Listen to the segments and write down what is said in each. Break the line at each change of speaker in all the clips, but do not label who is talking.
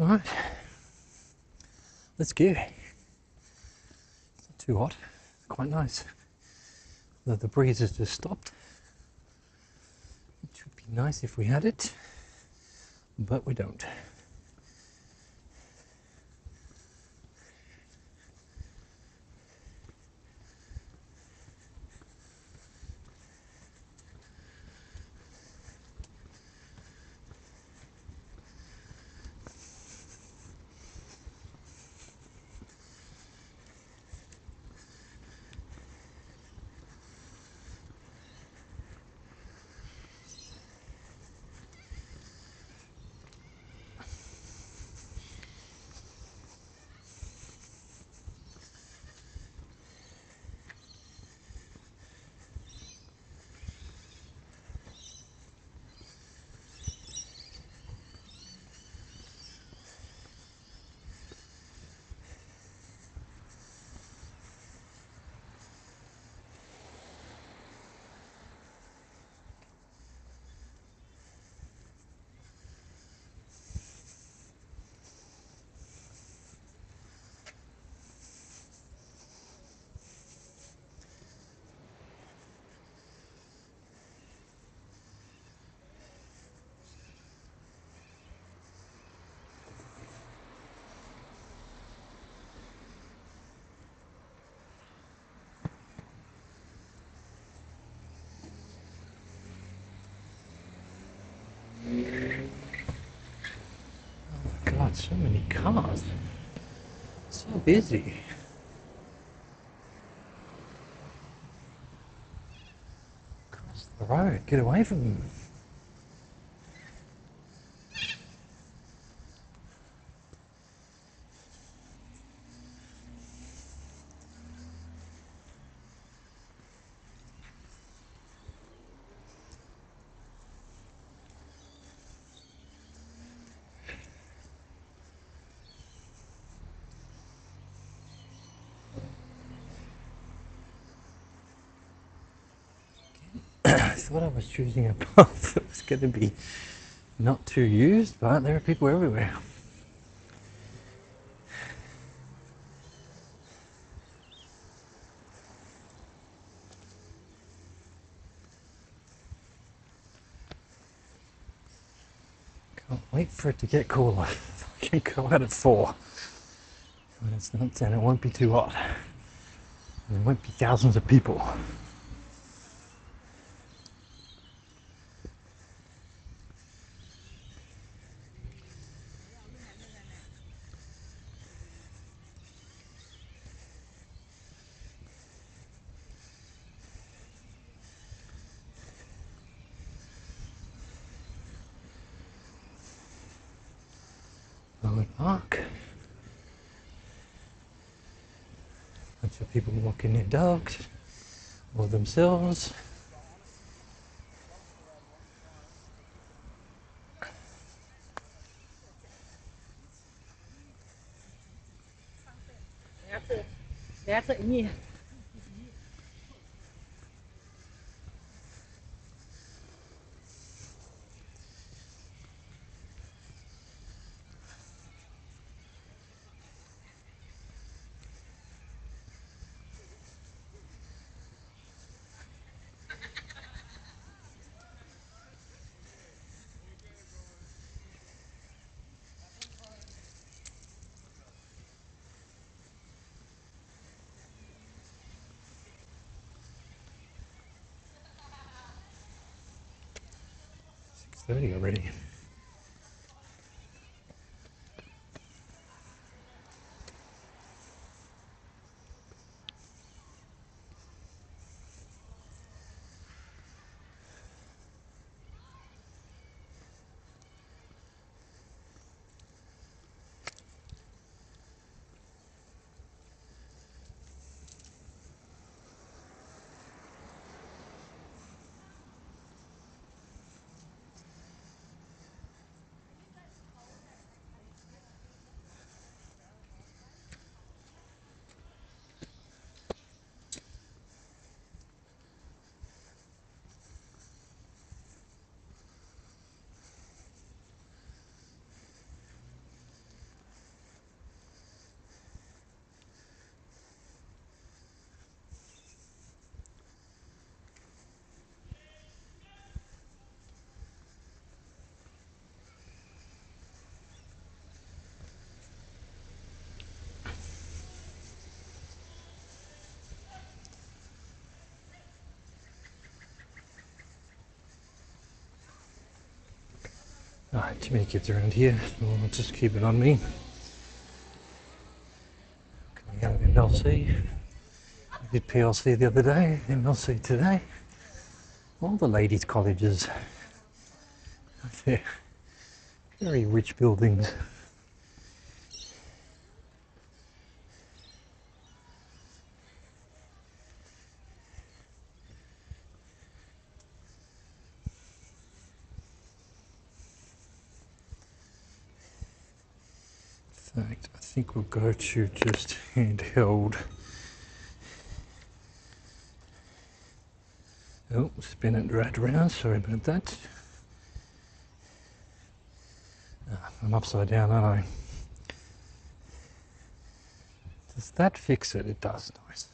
Alright, let's go. It's not too hot, quite nice. The breeze has just stopped. It would be nice if we had it, but we don't. God, so many cars. So busy. Across the road, get away from them. I thought I was choosing a path that was going to be not too used, but there are people everywhere. Can't wait for it to get cooler. I can go out at 4. When it's not 10, it won't be too hot. And there won't be thousands of people. Rover Park. Bunch of people walking their dogs or themselves. It's 30 already. Alright, too many kids around here. I'll just keep it on me. Coming out of MLC. I did PLC the other day, MLC today. All the ladies' colleges. They're very rich buildings. In fact, I think we'll go to just handheld. Oh, spin it right around, sorry about that. I'm upside down, aren't I? Does that fix it? It does, nice.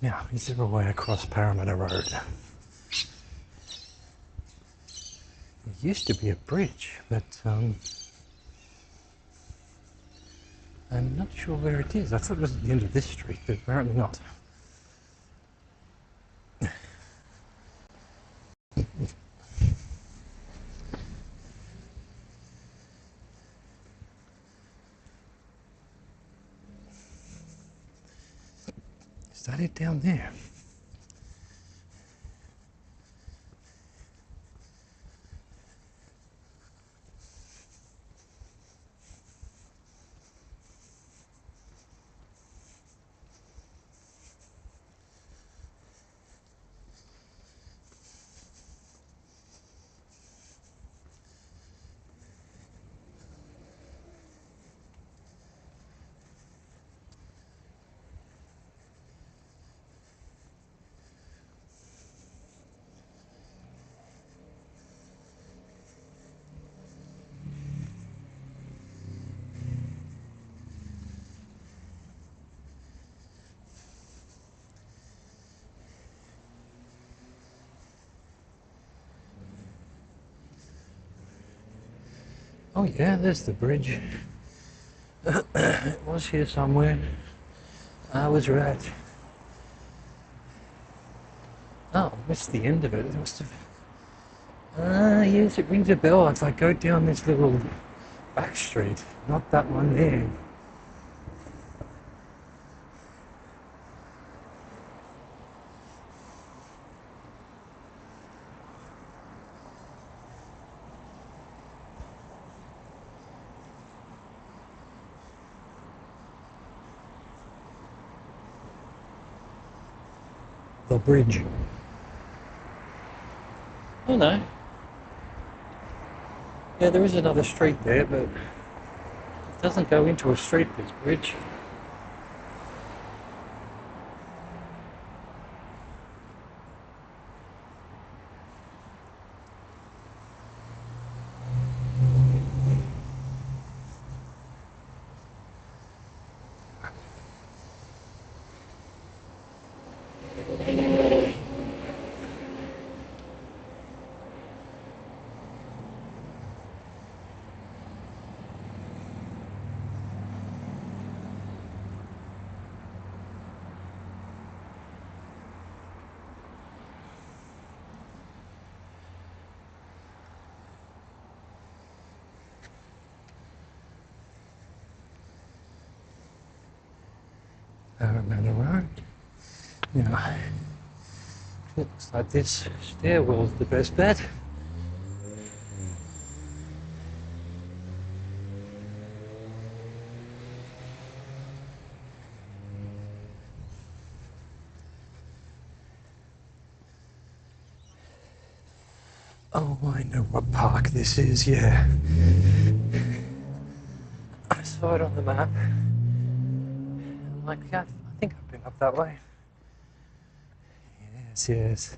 Now, is there a way across Parramatta Road? There used to be a bridge, but I'm not sure where it is. I thought it was at the end of this street, but apparently not. Is that it down there? Oh yeah, there's the bridge. It was here somewhere. I was right. Oh, I missed the end of it. It must have... yes, it rings a bell. If I go down this little back street, not that one there. The bridge. Oh no. Yeah, there is another street there, but it doesn't go into a street, this bridge. Parramatta Road. Now, it looks like this stairwell's the best bet. Oh, I know what park this is, yeah. I saw it on the map. I'm like, yeah, I think I've been up that way. Yes, yes.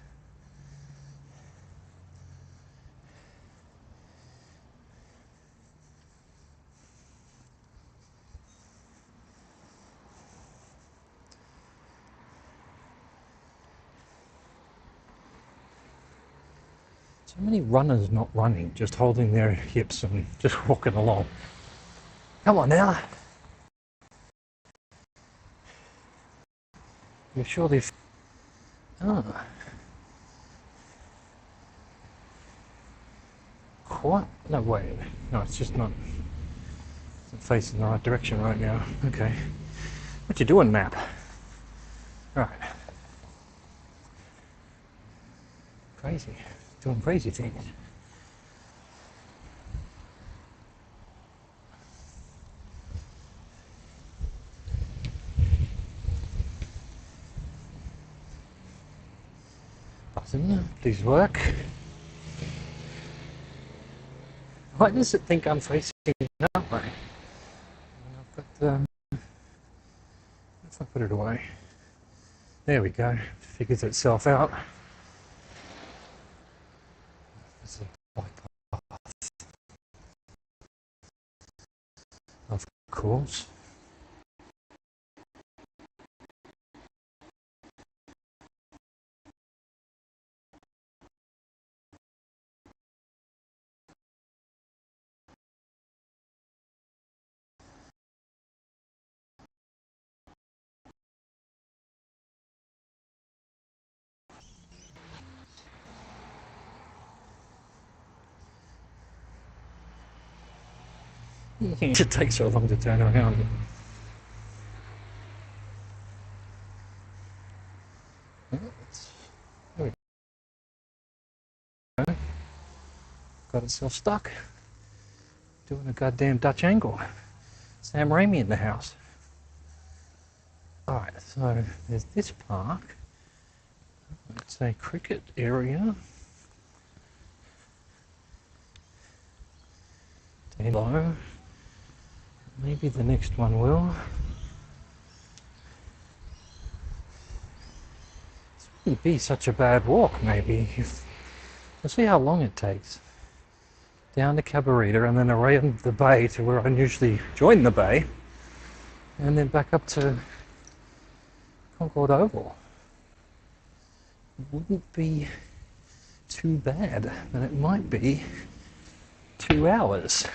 So many runners not running, just holding their hips and just walking along. Come on now. You're sure they've... Ah. What? No, wait. No, it's just not... It's not facing the right direction right now. Okay. What you doing, map? Right. Crazy. Doing crazy things. Button, please work. Why does it think I'm facing that way? I've got the... If I put it away. There we go. Figures itself out. There's a bypass. Of course. It takes so long to turn around. There we go. Got itself stuck. Doing a goddamn Dutch angle. Sam Raimi in the house. Alright, so there's this park. It's a cricket area. Hello. Maybe the next one will. This wouldn't be such a bad walk, maybe. We'll see how long it takes. Down to Cabarita and then around the bay to where I usually join the bay. And then back up to Concord Oval. Wouldn't be too bad, but it might be 2 hours.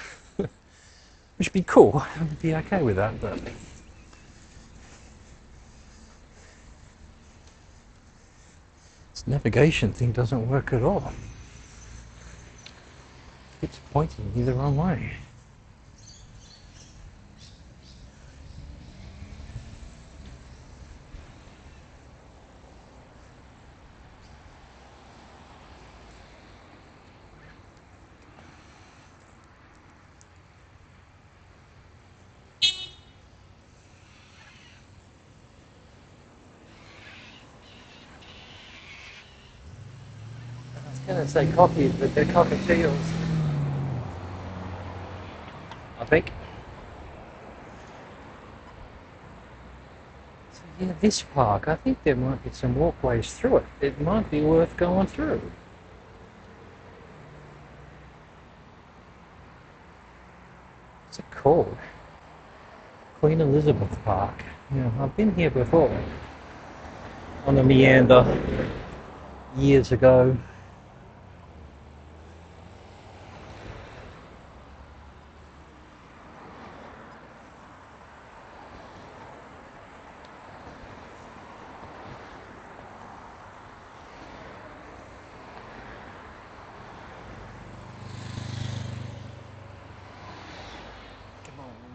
Which would be cool. I'd be okay with that, but this navigation thing doesn't work at all. It's pointing me the wrong way. I was going to say coffees, but they're cockatiels. I think. So yeah, this park, I think there might be some walkways through it. It might be worth going through. What's it called? Queen Elizabeth Park. Yeah, I've been here before. On a meander years ago.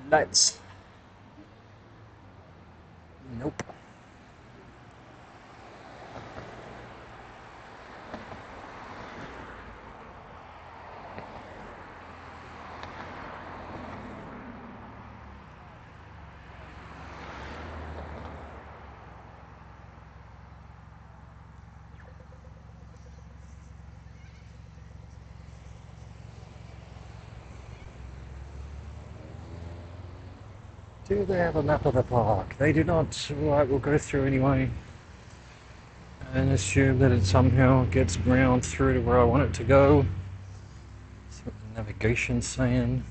Let's. Nope. Do they have a map of the park? They do not. Right, we'll go through anyway. And assume that it somehow gets ground through to where I want it to go. See what the navigation's saying.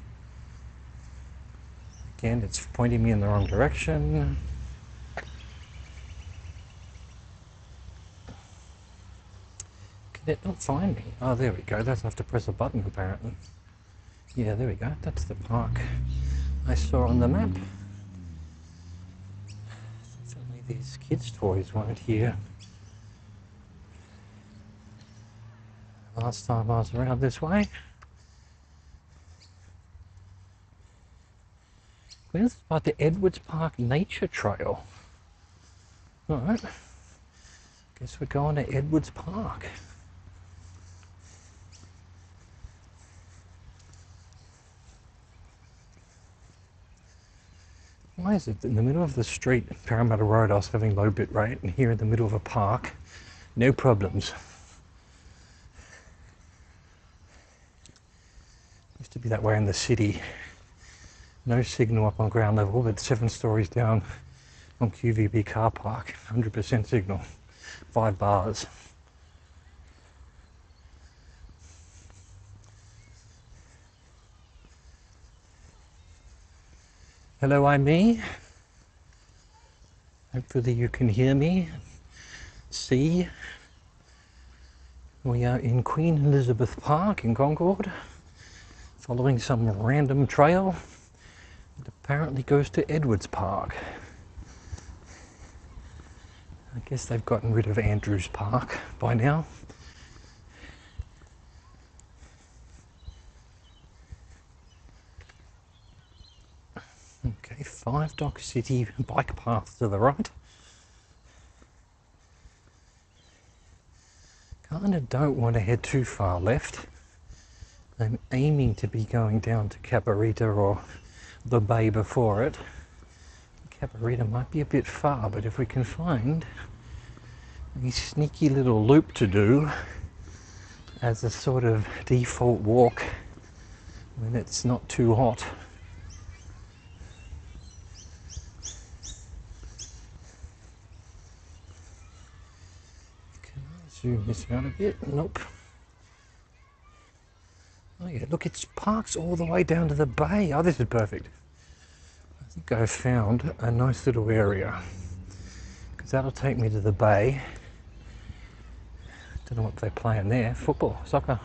Again, it's pointing me in the wrong direction. Did it not find me? Oh, there we go. That's I have to press a button apparently. Yeah, there we go. That's the park I saw on the map. Certainly these kids' toys weren't here last time I was around this way. Where's about the Edwards Park Nature Trail? Alright. Guess we're going to Edwards Park. Why is it in the middle of the street, Parramatta Road, I was having low bit rate, and here in the middle of a park, no problems. Used to be that way in the city. No signal up on ground level, but 7 stories down on QVB car park, 100% signal, 5 bars. Hello, I'm me. Hopefully you can hear me, see. We are in Queen Elizabeth Park in Concord, following some random trail that apparently goes to Edwards Park. I guess they've gotten rid of Andrews Park by now. Okay, 5 Dock City bike path to the right. Kind of don't want to head too far left. I'm aiming to be going down to Cabarita or the bay before it. Cabarita might be a bit far, but if we can find a sneaky little loop to do as a sort of default walk when it's not too hot. Zoom this out a bit. Nope. Oh yeah, look, it's parks all the way down to the bay. Oh, this is perfect. I think I've found a nice little area because that'll take me to the bay. Don't know what they're playing there. Football, soccer.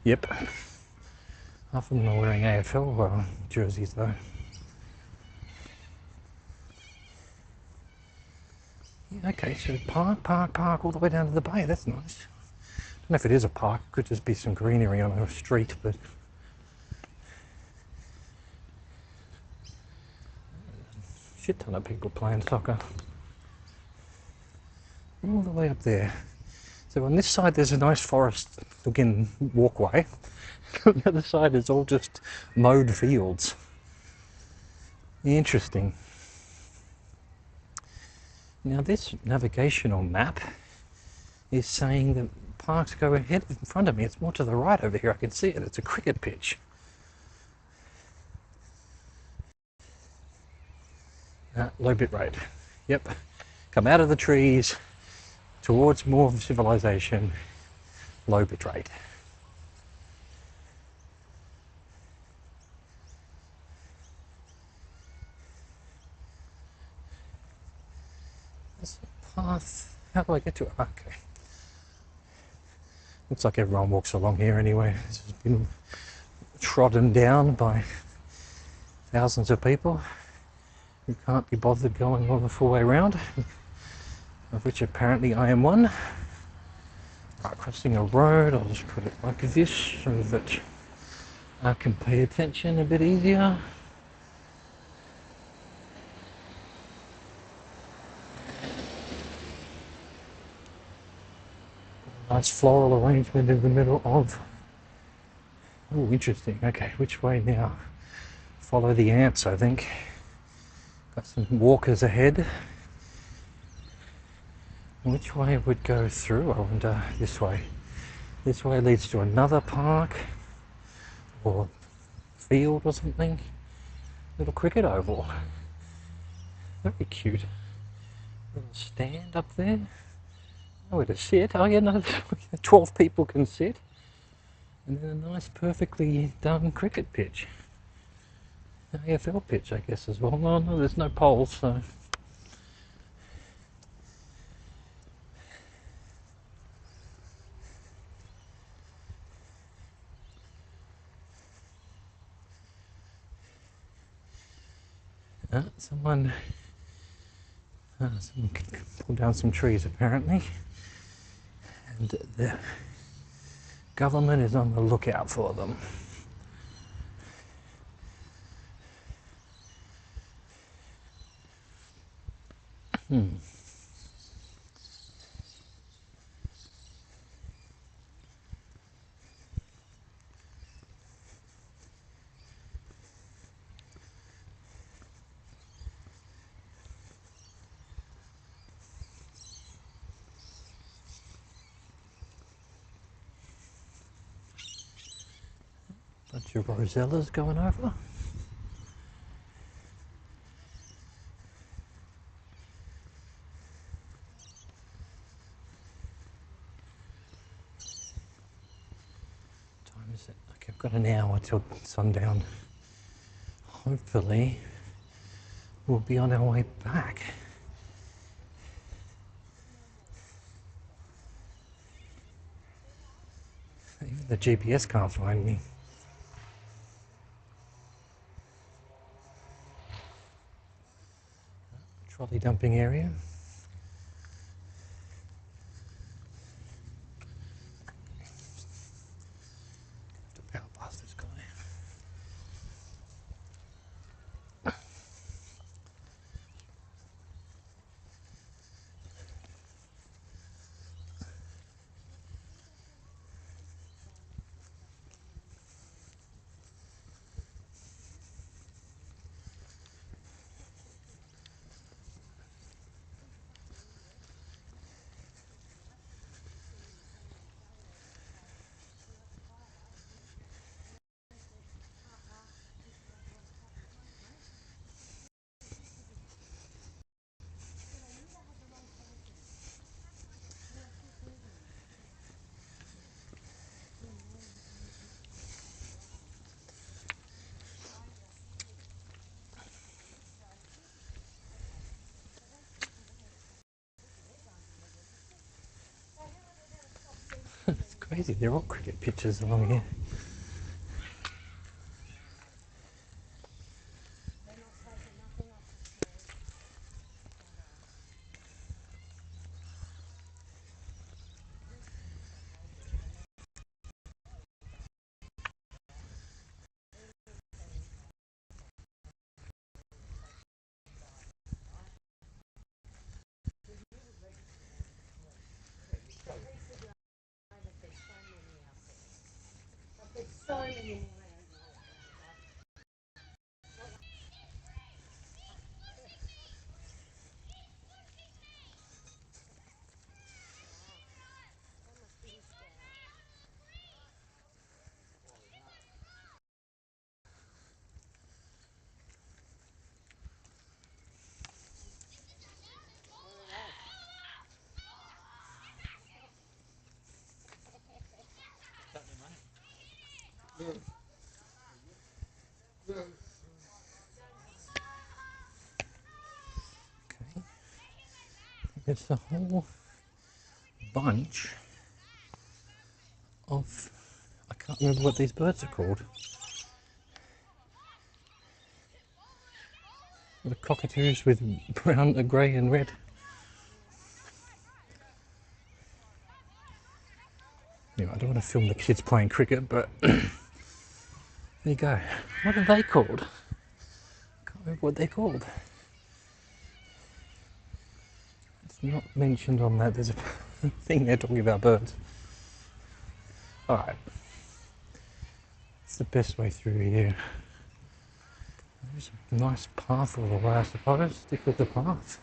Yep. Half of them are wearing AFL jerseys though. Okay, so park all the way down to the bay. That's nice. Don't know if it is a park. It could just be some greenery on a street, but shit ton of people playing soccer. All the way up there. So on this side there's a nice forest-looking walkway. On the other side is all just mowed fields. Interesting. Now this navigational map is saying that parks go ahead in front of me. It's more to the right over here. I can see it. It's a cricket pitch. Low bit rate. Yep. Come out of the trees towards more of civilization. Low bit rate. There's a path. How do I get to it? Okay. Looks like everyone walks along here anyway. This has been trodden down by thousands of people who can't be bothered going all the full way around, of which apparently I am one. Right, crossing a road, I'll just put it like this so that I can pay attention a bit easier. Nice floral arrangement in the middle of... Oh, interesting. Okay, which way now? Follow the ants, I think. Got some walkers ahead. Which way would go through? I wonder. This way. This way leads to another park or field or something. Little cricket oval. Very cute. Little stand up there. Nowhere to sit. Oh yeah, no, 12 people can sit. And then a nice perfectly done cricket pitch. An AFL pitch, I guess, as well. No, there's no poles, so... Someone pulled down some trees apparently, and the government is on the lookout for them. Bunch of rosellas going over. Time is it? Okay, I've got an hour till sundown. Hopefully we'll be on our way back. Even the GPS can't find me. Trolley dumping area. Have to power past this guy. It's crazy, they're all cricket pitches along here. Okay. It's a whole bunch of, I can't remember what these birds are called. The cockatoos with brown, grey and red. Anyway, I don't want to film the kids playing cricket, but there you go. What are they called? I can't remember what they're called. It's not mentioned on that. There's a thing there talking about birds. Alright. It's the best way through here. There's a nice path all the way, I suppose. Stick with the path.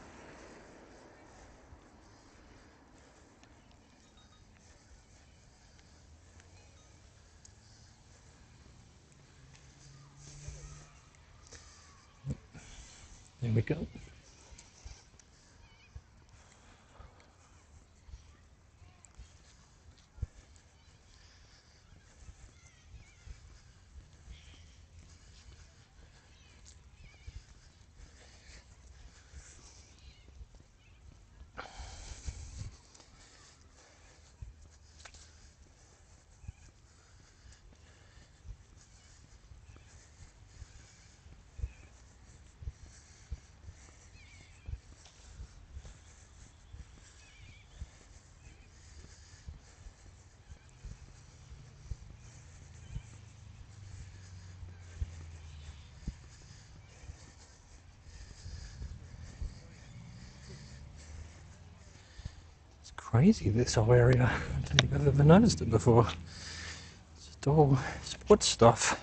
There we go. It's crazy, this whole area. I don't think I've ever noticed it before. It's just all sports stuff.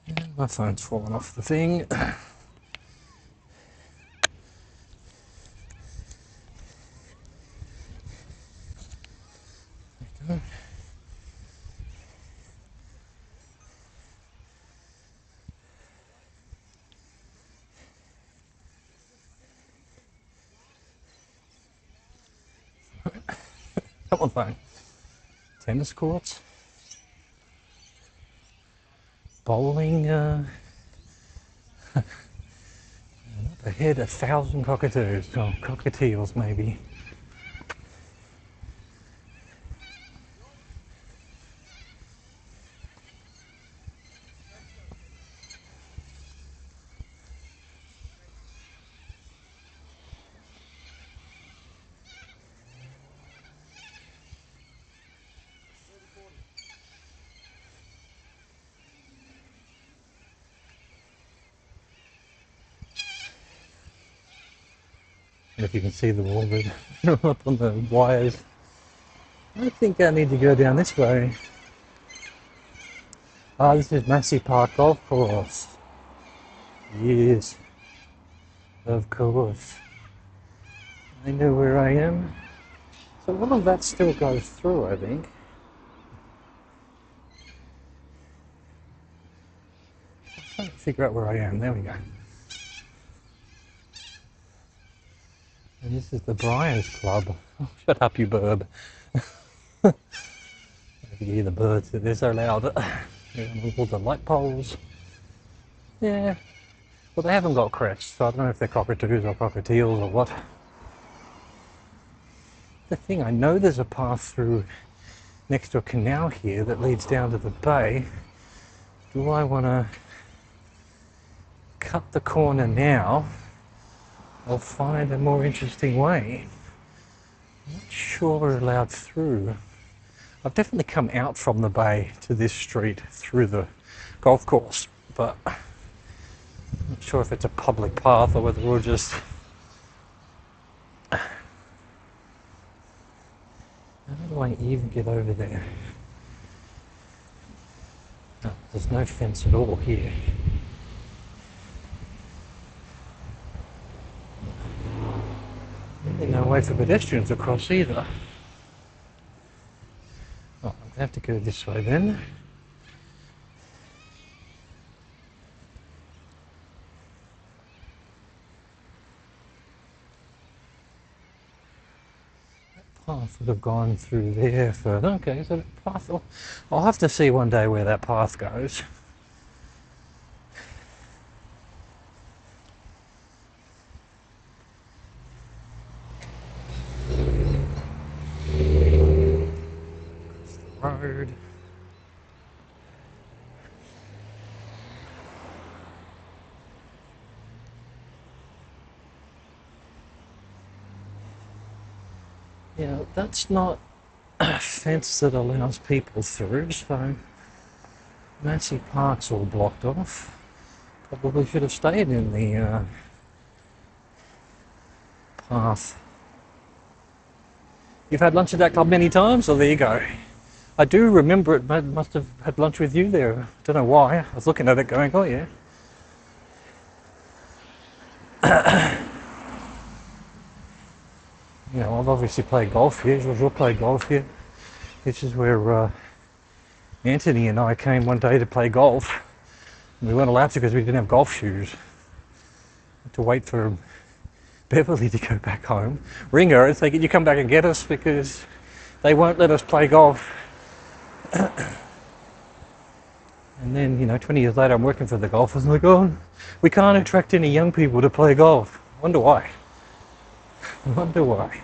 And my phone's fallen off the thing. Come on, phone. Tennis courts. Bowling. Up ahead, 1,000 cockatoos. Oh, cockatiels, maybe. And if you can see them all, they're up on the wires. I think I need to go down this way. Ah, this is Massey Park Golf Course. Yes, of course. I know where I am. So all of that still goes through, I think. I'm trying to figure out where I am. There we go. And this is the Briars Club. Oh, shut up, you bird. I can hear the birds. They're so loud. All the light poles. Yeah. Well, they haven't got crests, so I don't know if they're cockatoos or cockatiels or what. The thing, I know there's a path through next to a canal here that leads down to the bay. Do I want to cut the corner now or find a more interesting way? I'm not sure we're allowed through. I've definitely come out from the bay to this street through the golf course, but I'm not sure if it's a public path or whether we'll just... How do I even get over there? No, there's no fence at all here. Really no way for pedestrians across either. Oh, I'm going to have to go this way then. Path would have gone through there further. Okay, so the path, I'll have to see one day where that path goes. Across the road. Yeah, that's not a fence that allows people through, so Massey Park's all blocked off. Probably should have stayed in the path. You've had lunch at that club many times? Oh, there you go. I do remember it. Must have had lunch with you there. Don't know why. I was looking at it going, oh yeah. You know, I've obviously played golf here. We'll play golf here. This is where Anthony and I came one day to play golf. We weren't allowed to because we didn't have golf shoes. Had to wait for Beverly to go back home, ring her and say, can you come back and get us, because they won't let us play golf. And then, you know, 20 years later I'm working for the golfers and like, oh, we can't attract any young people to play golf. Wonder why. Wonder why.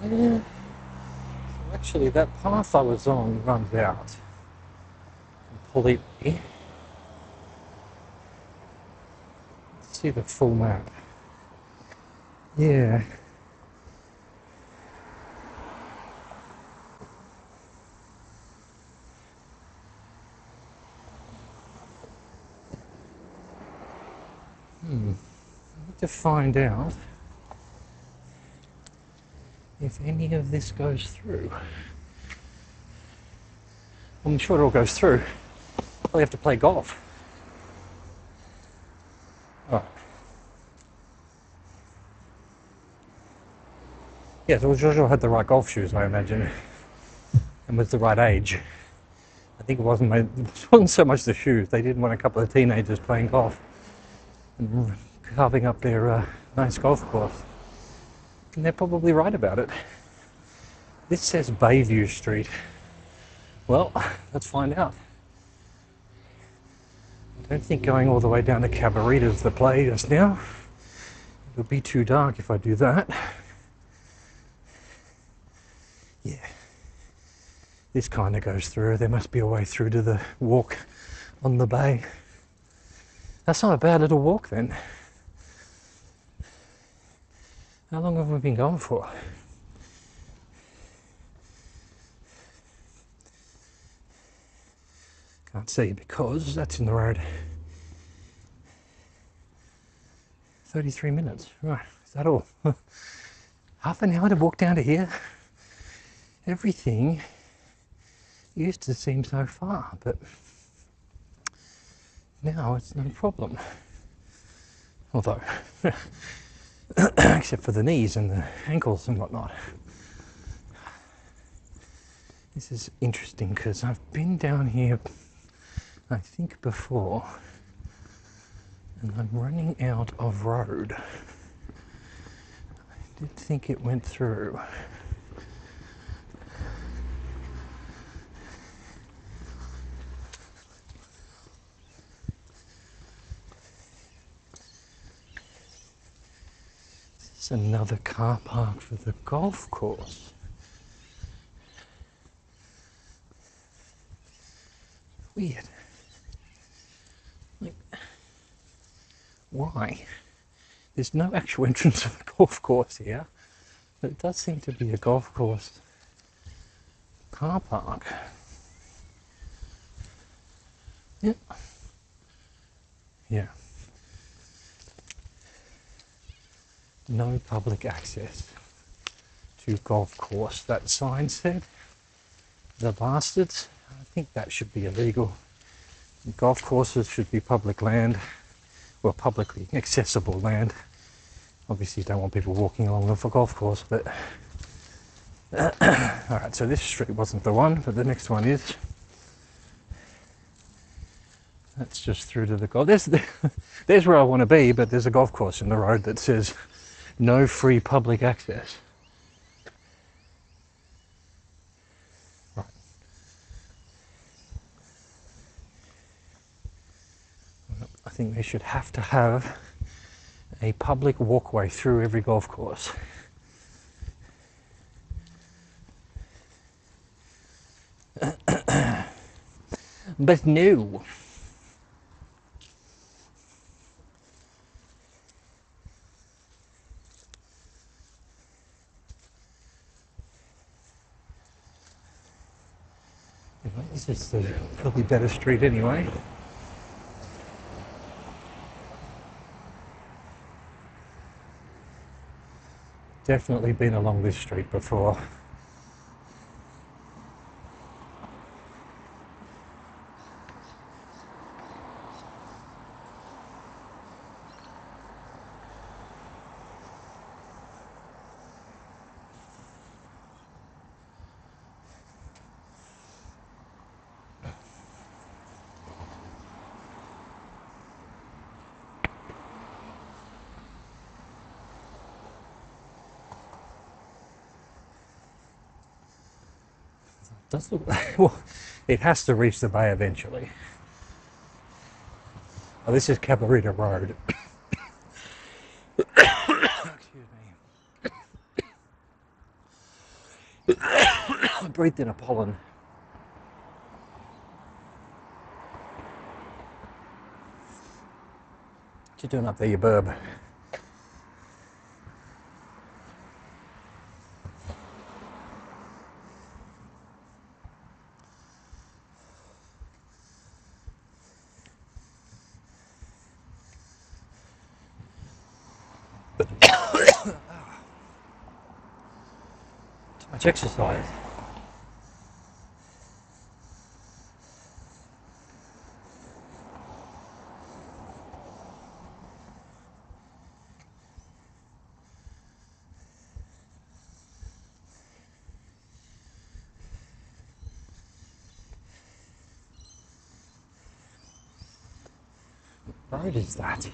Yeah. So actually that path I was on runs out completely. Let's see the full map. Yeah. I need to find out if any of this goes through. I'm sure it all goes through. We have to play golf. All right. Yeah, so Jojo had the right golf shoes, I imagine, and was the right age. I think it wasn't so much the shoes. They didn't want a couple of teenagers playing golf and carving up their nice golf course. And they're probably right about it. This says Bayview Street. Well, let's find out. I don't think going all the way down to Cabarita's the play just now. It would be too dark if I do that. Yeah. This kind of goes through. There must be a way through to the walk on the bay. That's not a bad little walk then. How long have we been going for? Can't see because that's in the road. 33 minutes. Right, is that all? Half an hour to walk down to here? Everything used to seem so far, but now it's no problem. Although, except for the knees and the ankles and whatnot. This is interesting because I've been down here, I think, before, and I'm running out of road. I did think it went through. This is another car park for the golf course. Weird. Like, why? There's no actual entrance of a golf course here, but it does seem to be a golf course car park. Yeah. Yeah. No public access to golf course, that sign said. The bastards. I think that should be illegal. Golf courses should be public land, well, publicly accessible land. Obviously, you don't want people walking along the golf course, but all right. So this street wasn't the one, but the next one is. That's just through to the golf. There's where I want to be, but there's a golf course in the road that says no free public access. I think they should have to have a public walkway through every golf course. But no. Anyway, this is the probably better street anyway. Definitely been along this street before. Does look like, well, it has to reach the bay eventually. Oh, this is Cabarita Road. Excuse me. I breathed in a pollen. What you doing up there, you burb? Too much exercise. What road is that?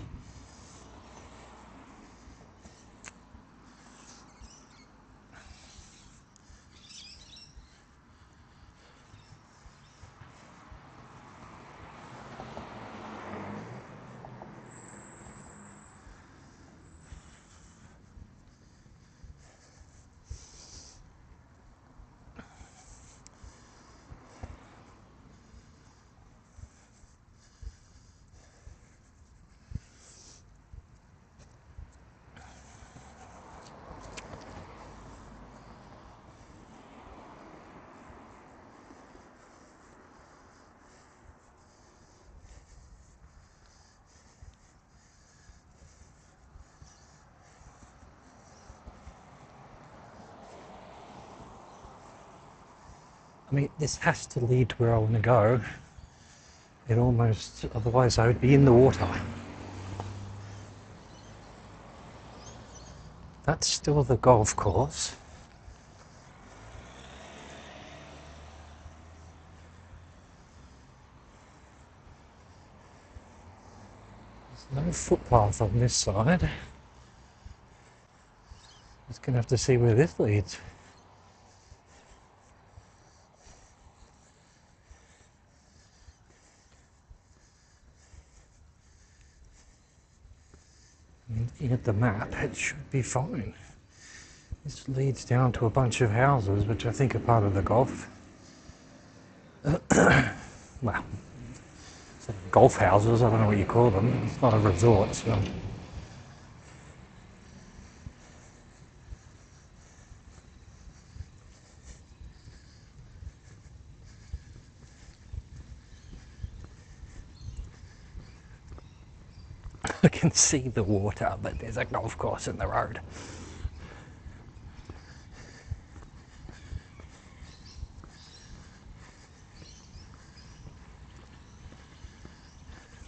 I mean, this has to lead to where I want to go. It almost, otherwise I would be in the water. That's still the golf course. There's no footpath on this side. Just gonna have to see where this leads. Looking at the map, it should be fine. This leads down to a bunch of houses, which I think are part of the golf. Well, golf houses, I don't know what you call them. It's not a resort, so. I can see the water, but there's a golf course in the road.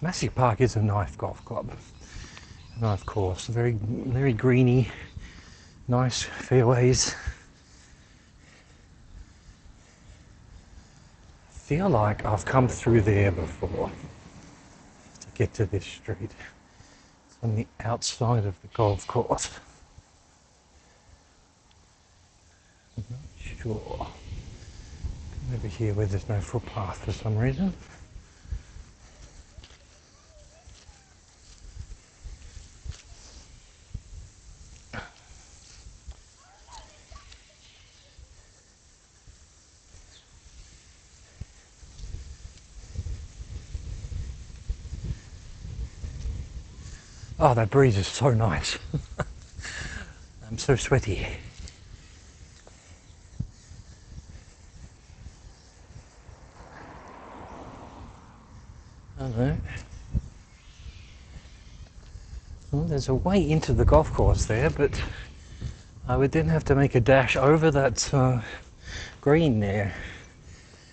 Massey Park is a nice golf club, a nice course, very, very greeny, nice fairways. I feel like I've come through there before to get to this street. On the outside of the golf course. I'm not sure. Come over here where there's no footpath for some reason. Oh, that breeze is so nice. I'm so sweaty. I don't know. Well, there's a way into the golf course there, but I would then have to make a dash over that green there,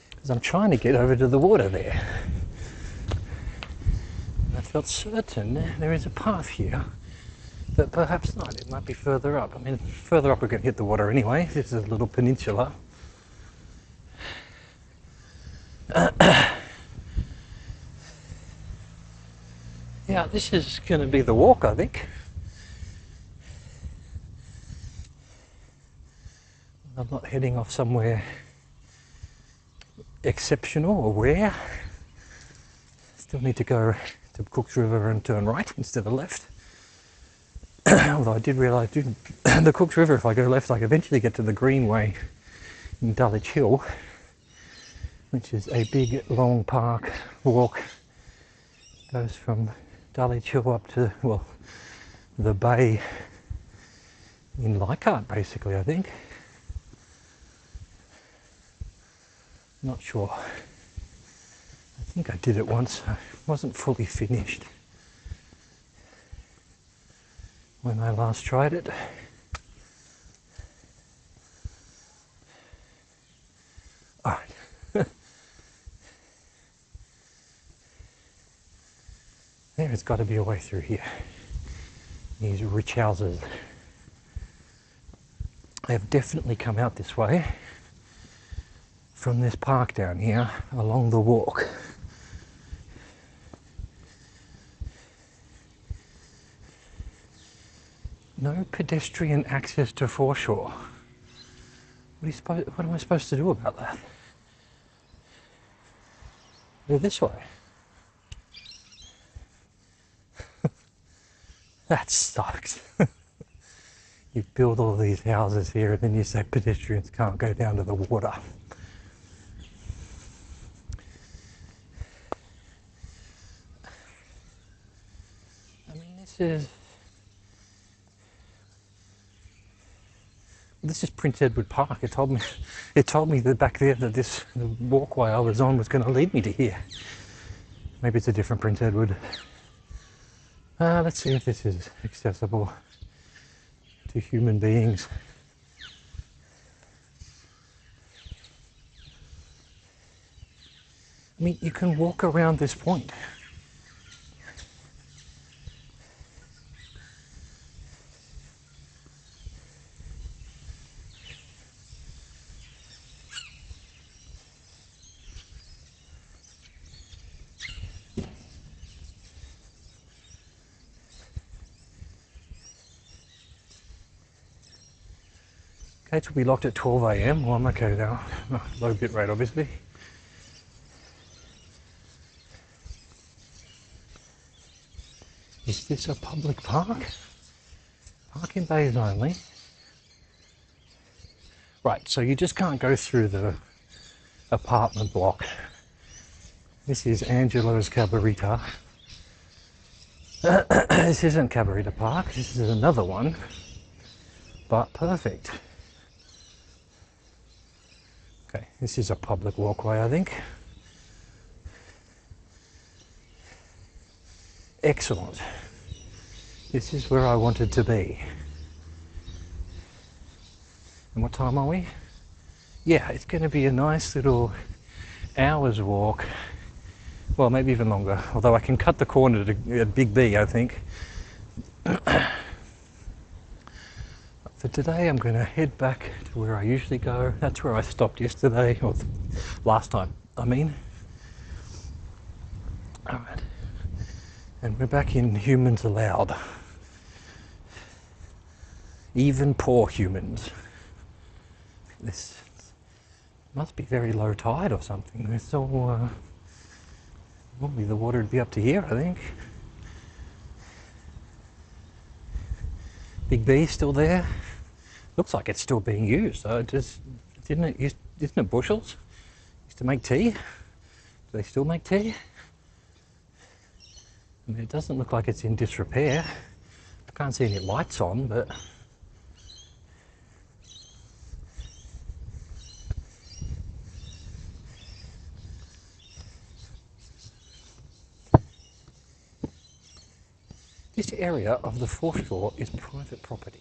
because I'm trying to get over to the water there. I felt certain there is a path here, but perhaps not. It might be further up. I mean, further up we're going to hit the water anyway. This is a little peninsula. Yeah, this is going to be the walk, I think. I'm not heading off somewhere exceptional or rare. Still need to go to Cook's River and turn right instead of left. Although I did realise the Cook's River, if I go left, I can eventually get to the Greenway in Dulwich Hill, which is a big long park walk. Goes from Dulwich Hill up to, well, the bay in Leichhardt, basically, I think. Not sure. I think I did it once. I wasn't fully finished. when I last tried it. Alright. There's got to be a way through here. These rich houses. I have definitely come out this way from this park down here along the walk. No pedestrian access to foreshore. What am I supposed to do about that? Go this way. That sucks. You build all these houses here and then you say pedestrians can't go down to the water. I mean, this is Prince Edward Park. It told me that back there that the walkway I was on was going to lead me to here. Maybe it's a different Prince Edward. Let's see if this is accessible to human beings. I mean, you can walk around this point. Gates will be locked at 12 AM. Well, I'm okay now. Low bit rate, obviously. Is this a public park? Parking bays only. Right, so you just can't go through the apartment block. This is Angelo's Cabarita. This isn't Cabarita Park. This is another one, but perfect. Okay, this is a public walkway, I think. Excellent. This is where I wanted to be. And what time are we? Yeah, it's going to be a nice little hour's walk. Well, maybe even longer, although I can cut the corner to Big B, I think. For today, I'm going to head back to where I usually go. That's where I stopped yesterday, or last time, I mean. All right. And we're back in humans allowed. Even poor humans. This must be very low tide or something. It's all, normally the water would be up to here, I think. Big B still there. Looks like it's still being used. So isn't it bushels? Used to make tea. Do they still make tea? I mean, it doesn't look like it's in disrepair. I can't see any lights on, but this area of the foreshore is private property.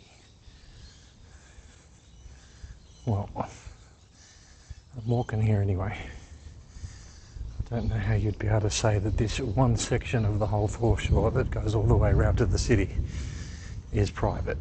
Well, I'm walking here anyway. I don't know how you'd be able to say that this one section of the whole foreshore that goes all the way around to the city is private.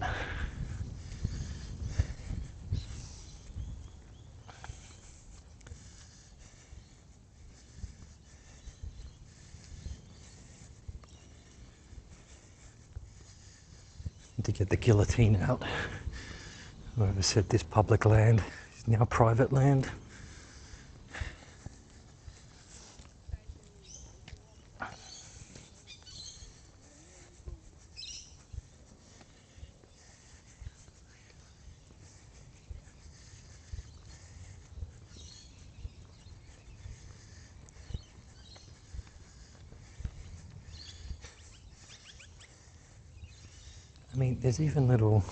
To get the guillotine out. Whoever said this public land is now private land. I mean, there's even little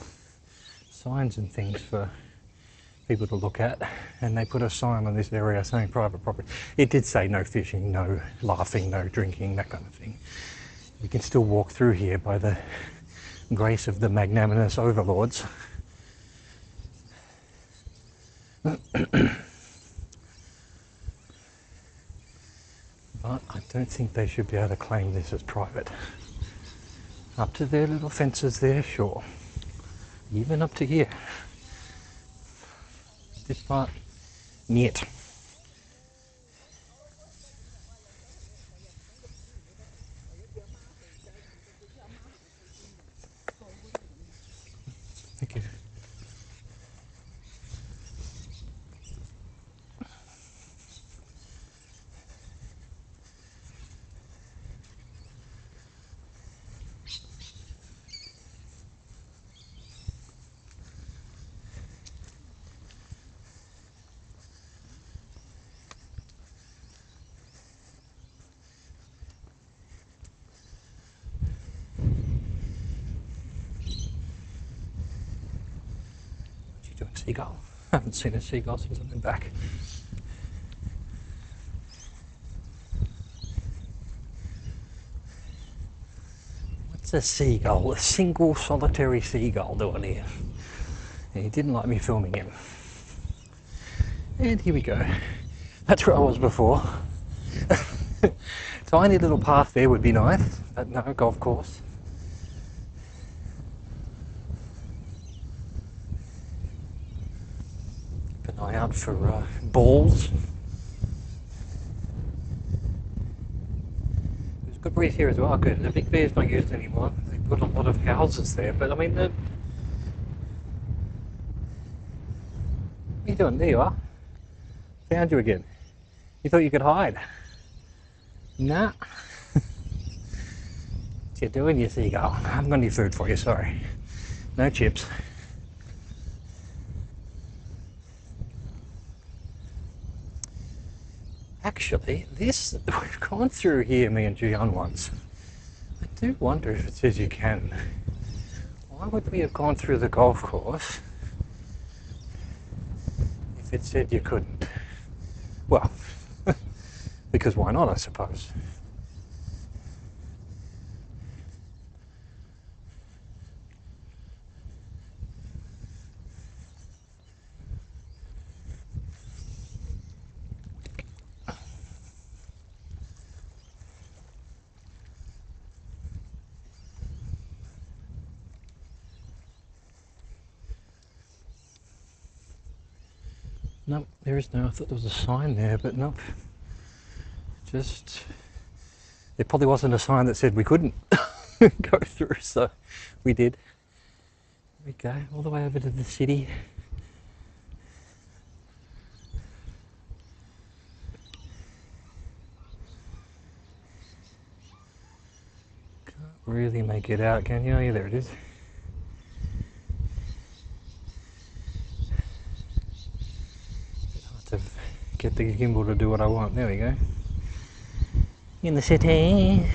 signs and things for people to look at, and they put a sign on this area saying private property. It did say no fishing, no laughing, no drinking, that kind of thing. You can still walk through here by the grace of the magnanimous overlords. But I don't think they should be able to claim this as private. Up to their little fences there, sure. Even up to here. This part, niet. Thank you. Doing seagull. I haven't seen a seagull since I've been back. What's a seagull? A single solitary seagull doing here. And he didn't like me filming him. And here we go. That's where I was before. Tiny little path there would be nice, but no, golf course. Keep an eye out for balls. There's a good breeze here as well. Good. The big bear's not used anymore. They put a lot of houses there, but I mean, what are you doing? There you are. Found you again. You thought you could hide? Nah. What you doing, you seagull? I haven't got any food for you, sorry. No chips. Actually, we've gone through here, me and Gian once. I do wonder if it says you can. Why would we have gone through the golf course if it said you couldn't? Well, because why not, I suppose. Nope, there is no, I thought there was a sign there, but nope. Just, there probably wasn't a sign that said we couldn't go through, so we did. There we go, all the way over to the city. Can't really make it out, can you? Oh, yeah, there it is. To get the gimbal to do what I want. There we go. In the city.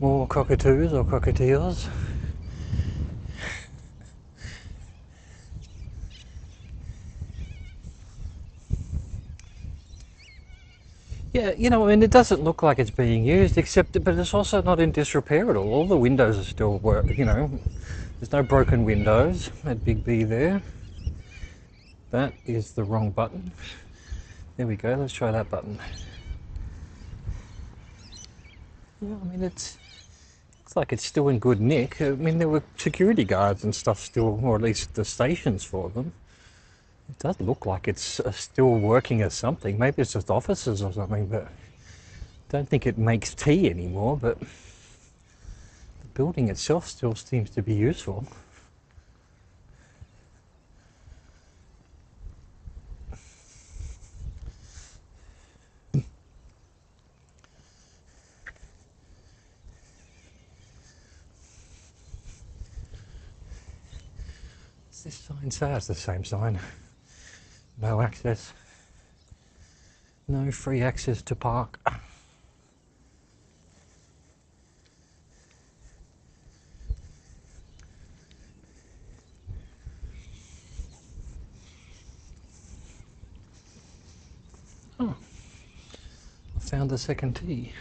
More cockatoos or cockatiels. Yeah, you know, I mean, it doesn't look like it's being used, but it's also not in disrepair at all. All the windows are still you know. There's no broken windows, that big B there. That is the wrong button. There we go, let's try that button. Yeah, I mean, looks like it's still in good nick. I mean, there were security guards and stuff still, or at least the stations for them. It does look like it's still working as something. Maybe it's just offices or something, but I don't think it makes tea anymore, but building itself still seems to be useful. What's this sign say? It's the same sign. No access. No free access to park. Oh, I found the second tee.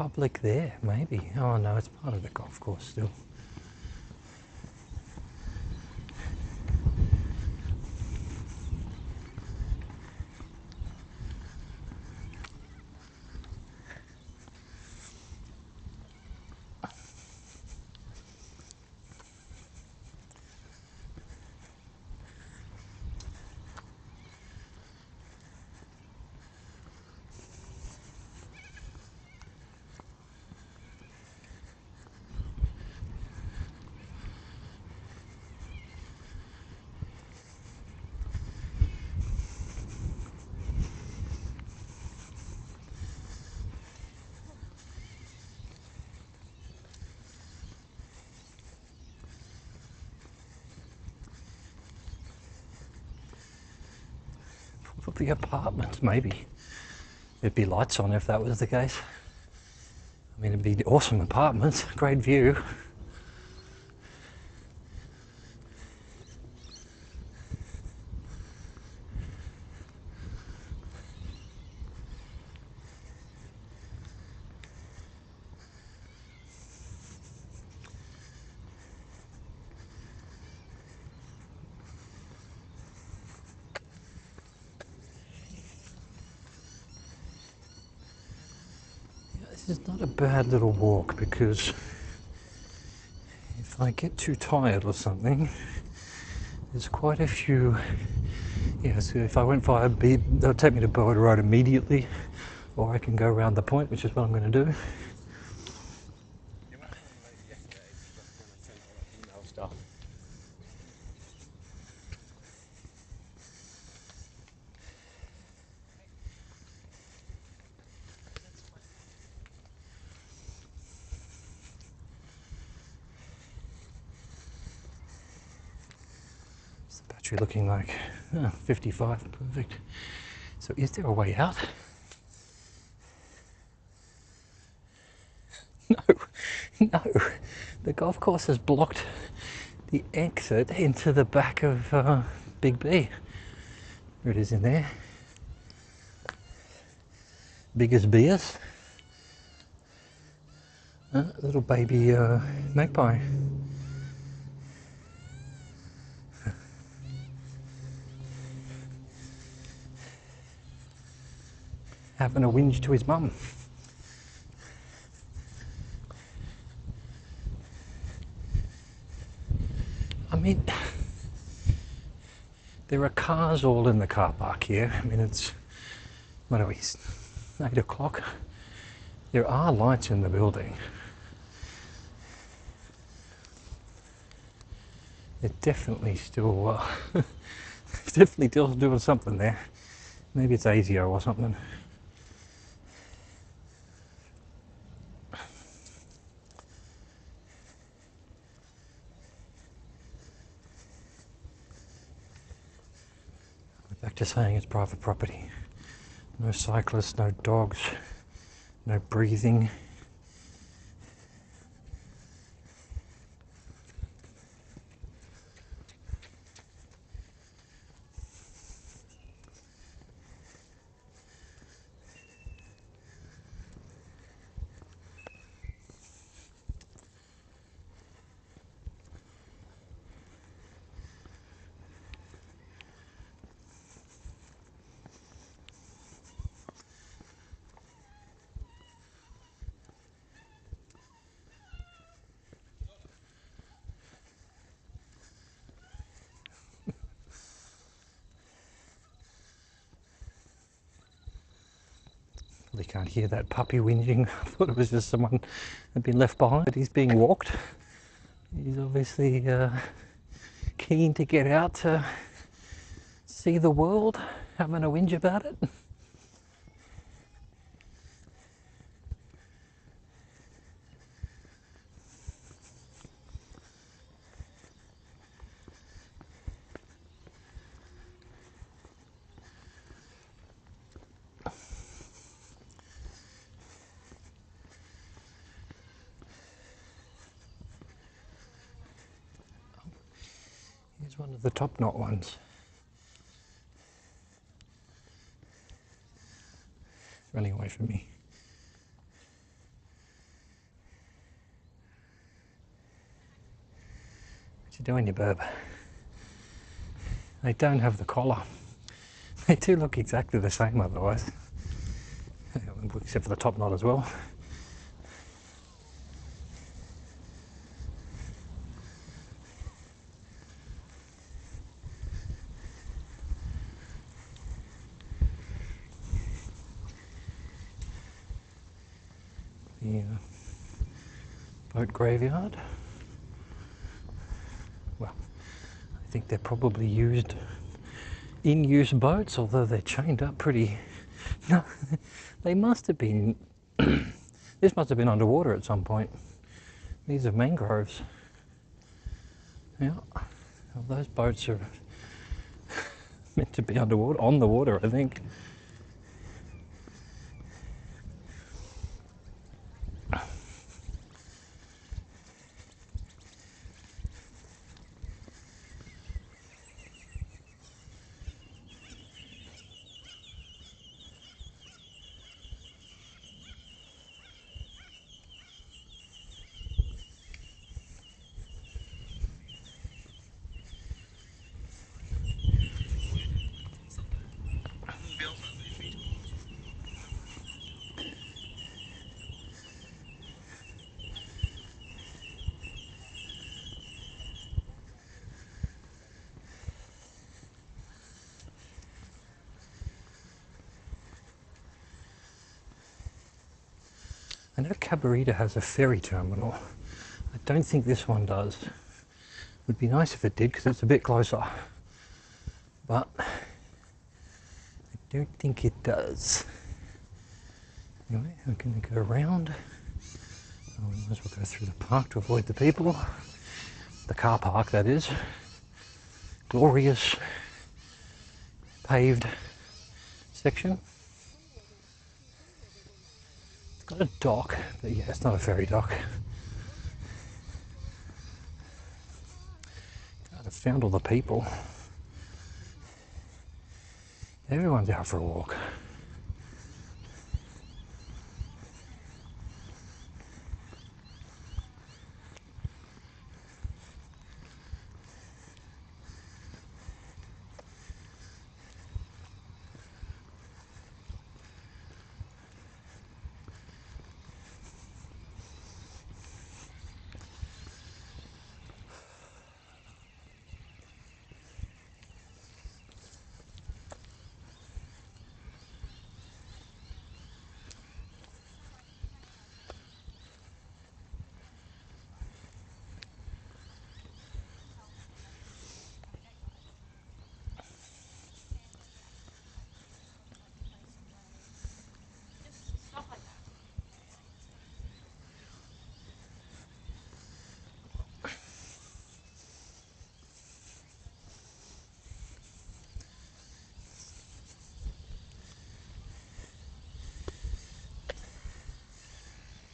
public there, maybe. Oh no, it's part of the golf course still. Probably apartments, maybe. There'd be lights on if that was the case. I mean, it'd be awesome apartments, great view. This is not a bad little walk because if I get too tired or something, there's quite a few. Yeah, so if I went via B, they'll take me to Bowen Road immediately, or I can go around the point, which is what I'm going to do. Battery looking like 55, perfect. So is there a way out? No, no. The golf course has blocked the exit into the back of Big B. There it is in there. Big as beers. Little baby magpie. Having a whinge to his mum. I mean, there are cars all in the car park here. I mean, it's, what are we, 8 o'clock? There are lights in the building. They're definitely still, definitely still doing something there. Maybe it's ASIO or something. Back to saying it's private property. No cyclists, no dogs, no breathing. They can't hear that puppy whinging. I thought it was just someone had been left behind, but he's being walked. He's obviously keen to get out to see the world, having a whinge about it. Here's one of the top knot ones. Running away from me. you doing, you burb? They don't have the collar. They do look exactly the same otherwise, except for the top knot as well. The boat graveyard. Well, I think they're probably used in-use boats, although they're chained up pretty. No, they must have been. This must have been underwater at some point. These are mangroves. Yeah, well, those boats are meant to be underwater, on the water, I think. I know Cabarita has a ferry terminal. I don't think this one does. It would be nice if it did, because it's a bit closer. But I don't think it does. Anyway, I'm going to go around. We might as well go through the park to avoid the people. The car park, that is. Glorious paved section. It's got a dock, but yeah, it's not a ferry dock. I've found all the people. Everyone's out for a walk.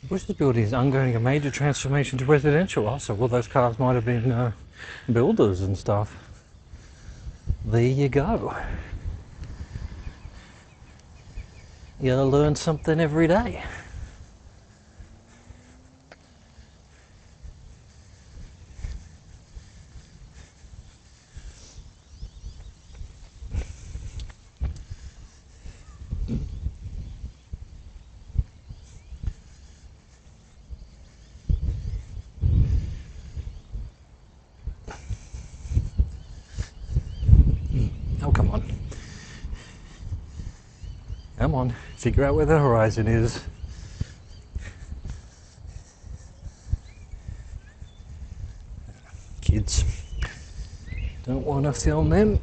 Bush's building is undergoing a major transformation to residential. Also, well, those cars might have been builders and stuff. There you go. You learn something every day. Oh, come on. Come on, figure out where the horizon is. Kids. Don't want to film them.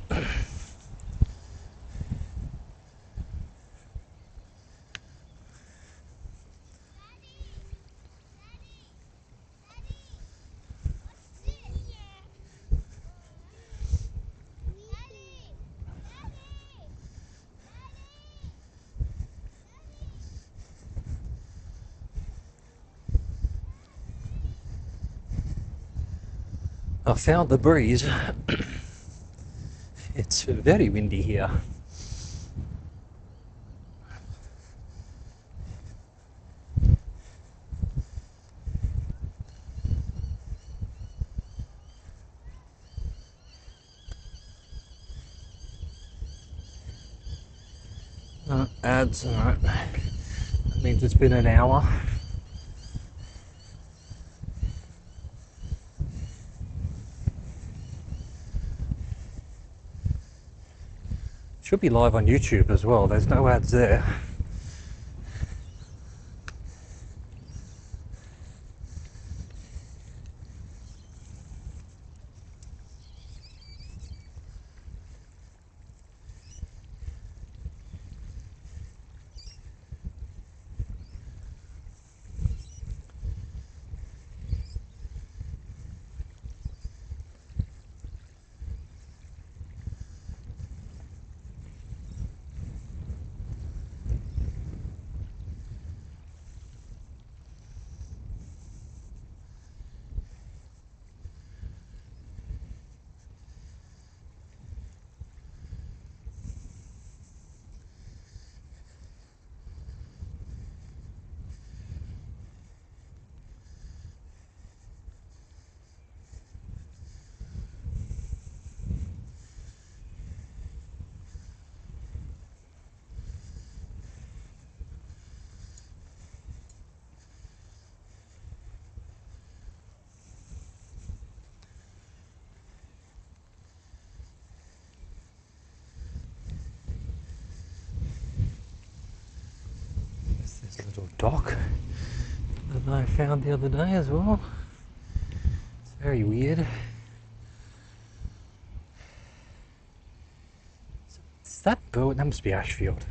I found the breeze. It's very windy here. ads. Alright. That means it's been an hour. Should be live on YouTube as well. There's no ads there. There's this little dock that I found the other day as well. It's very weird. Is that boat? That must be Ashfield.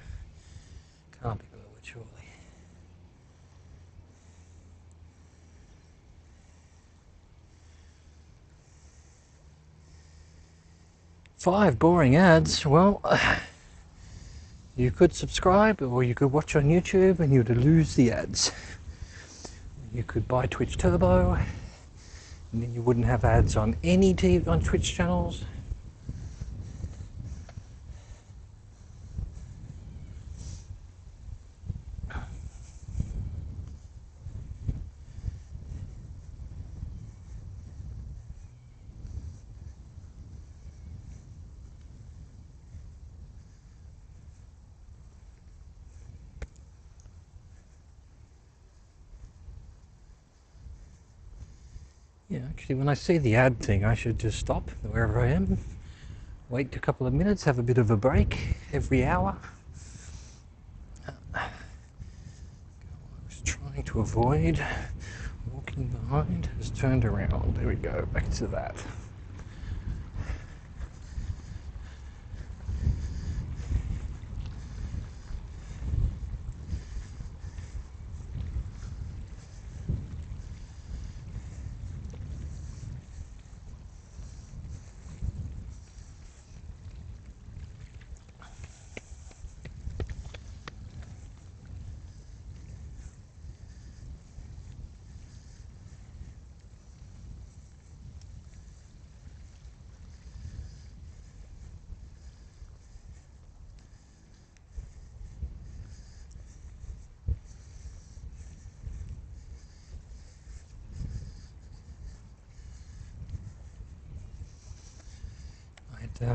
Can't be Boat, surely. Five boring ads. Well, you could subscribe or you could watch on YouTube and you'd lose the ads. You could buy Twitch Turbo and then you wouldn't have ads on any TV on Twitch channels. Yeah, actually when I see the ad thing I should just stop wherever I am, wait a couple of minutes, have a bit of a break every hour. I was trying to avoid walking behind, just turned around, there we go, back to that.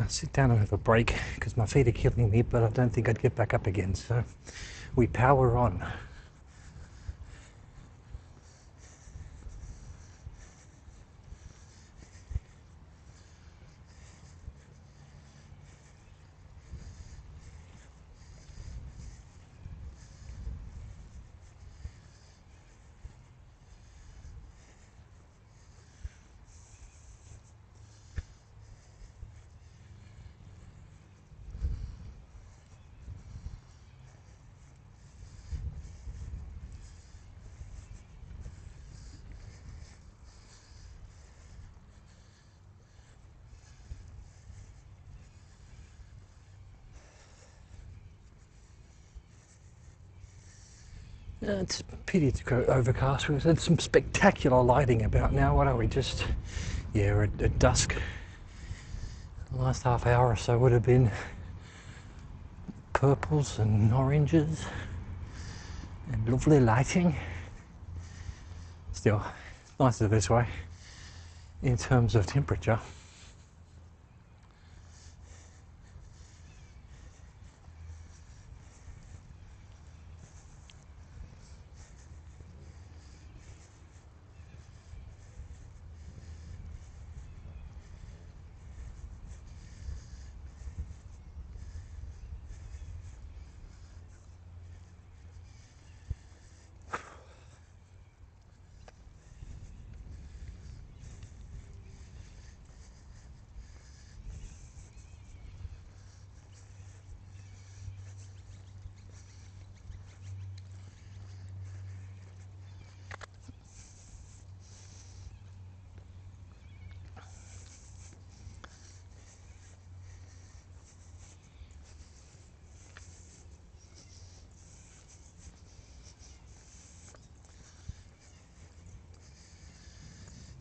Sit down and have a break because my feet are killing me, but I don't think I'd get back up again, so we power on. It's a pity to go overcast. We've had some spectacular lighting about now. What are we just, yeah, at dusk. The last half hour or so would have been purples and oranges and lovely lighting. Still, it's nicer this way in terms of temperature.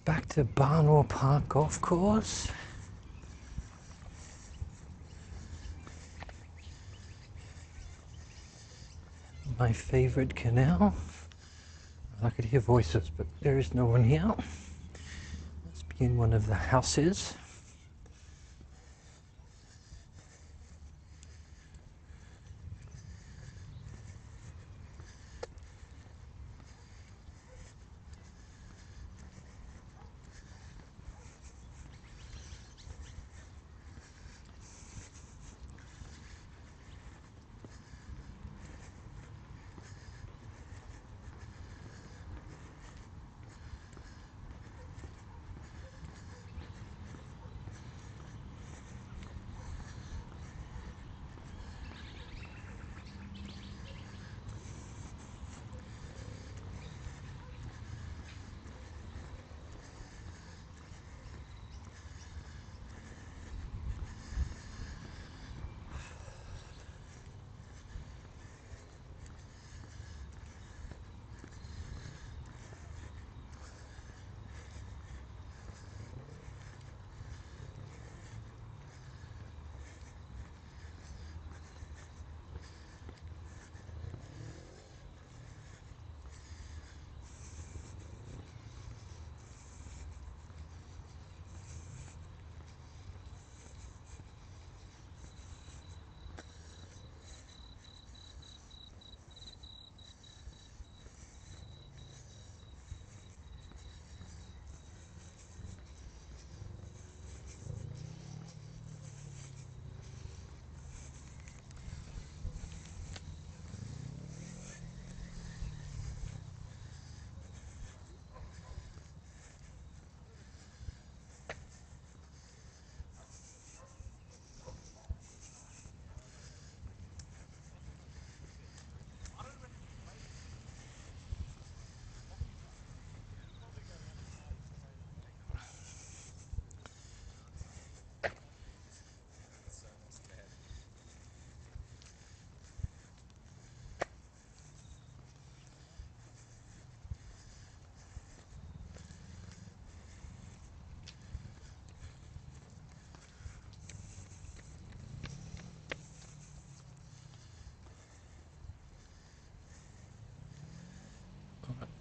back to Barnwell Park Golf Course. My favourite canal. I could hear voices, but there is no one here. Let's be in one of the houses.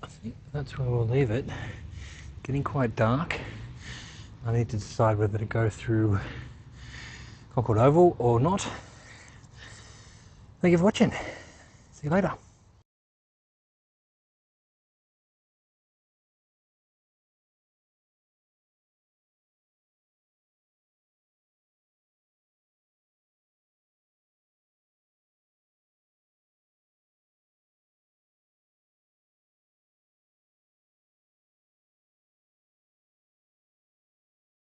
I think that's where we'll leave it. Getting quite dark. I need to decide whether to go through Concord Oval or not. Thank you for watching. See you later.